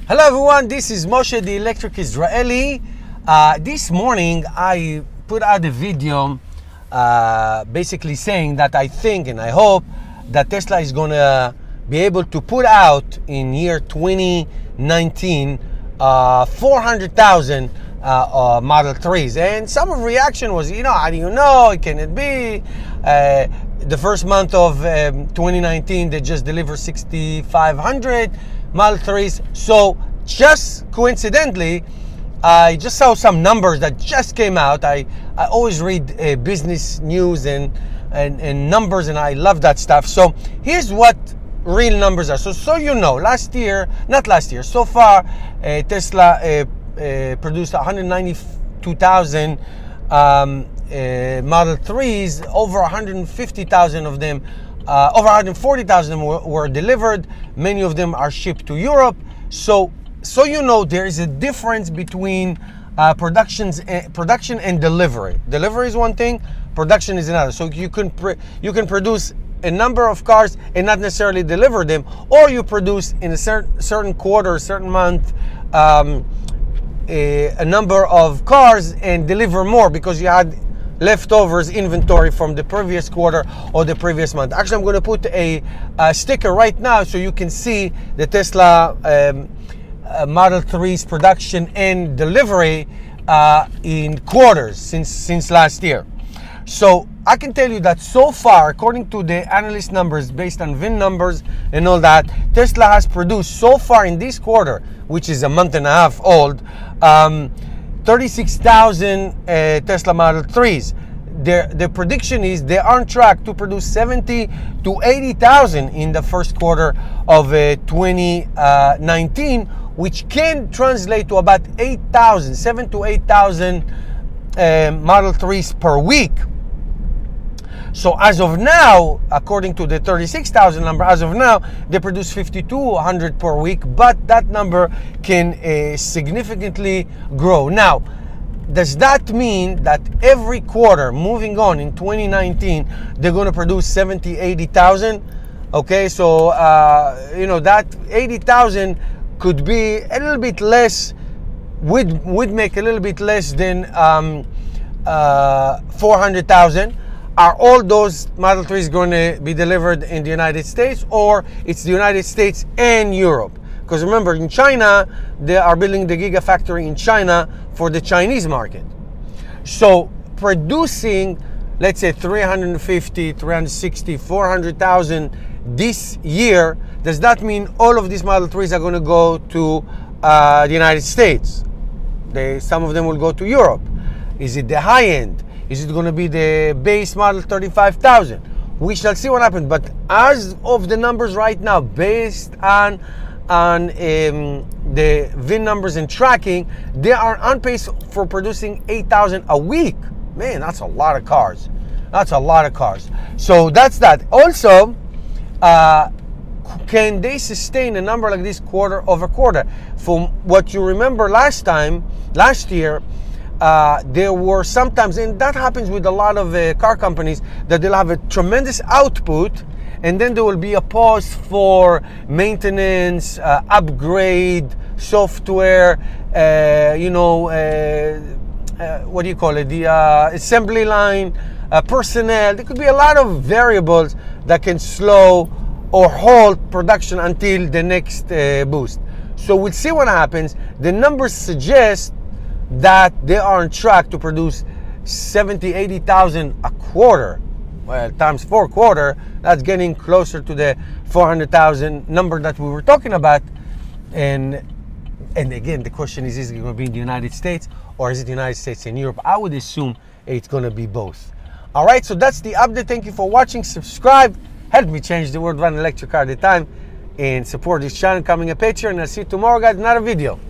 Hello everyone, this is Moshe the Electric Israeli. This morning I put out a video basically saying that I think and I hope that Tesla is going to be able to put out in year 2019 400,000 Model 3s. And some of the reaction was, how do you know? Can it be? The first month of 2019 they just delivered 6,500 Model 3s. So just coincidentally, I just saw some numbers that just came out. I always read business news and numbers, and I love that stuff. So here's what real numbers are. So so far Tesla produced 192,000 Model 3s. Over 150,000 of them, over 140,000 were delivered. Many of them are shipped to Europe. So there is a difference between production and delivery. Delivery is one thing, production is another. So you can produce a number of cars and not necessarily deliver them, or you produce in a certain quarter, a certain month, a number of cars and deliver more because you had leftovers inventory from the previous quarter or the previous month. Actually, I'm going to put a sticker right now so you can see the Tesla Model 3's production and delivery in quarters since last year. So I can tell you that so far, according to the analyst numbers based on VIN numbers and all that, Tesla has produced so far in this quarter, which is a month and a half old, 36,000 Tesla Model 3s. The prediction is they are on track to produce 70 to 80,000 in the first quarter of 2019, which can translate to about 7 to 8,000 Model 3s per week. So as of now, according to the 36,000 number, as of now, they produce 5,200 per week, but that number can significantly grow. Now, does that mean that every quarter moving on in 2019, they're going to produce 70, 80,000? Okay, so, that 80,000 could be a little bit less, would make a little bit less than 400,000. Are all those Model 3s going to be delivered in the United States, or it's the United States and Europe? Because remember, in China, they are building the Gigafactory in China for the Chinese market. So producing, let's say 350, 360, 400,000 this year, does that mean all of these Model 3s are going to go to the United States? Some of them will go to Europe. Is it the high end? Is it going to be the base model 35,000? We shall see what happens. But as of the numbers right now, based on the VIN numbers and tracking, they are on pace for producing 8,000 a week. Man, that's a lot of cars. That's a lot of cars. So that's that. Also, can they sustain a number like this quarter over quarter? From what you remember last year, there were sometimes, and that happens with a lot of car companies, that they'll have a tremendous output and then there will be a pause for maintenance, upgrade, software, what do you call it, the assembly line, personnel. There could be a lot of variables that can slow or halt production until the next boost. So we'll see what happens. The numbers suggest that they are on track to produce 70, 80,000 a quarter. Well, times 4 quarter, that's getting closer to the 400,000 number that we were talking about. And again, the question is it going to be in the United States, or is it the United States and Europe? I would assume it's going to be both. All right, so that's the update. Thank you for watching. Subscribe. Help me change the world one electric car at a time, and support this channel, becoming a Patreon. And I'll see you tomorrow, guys, another video.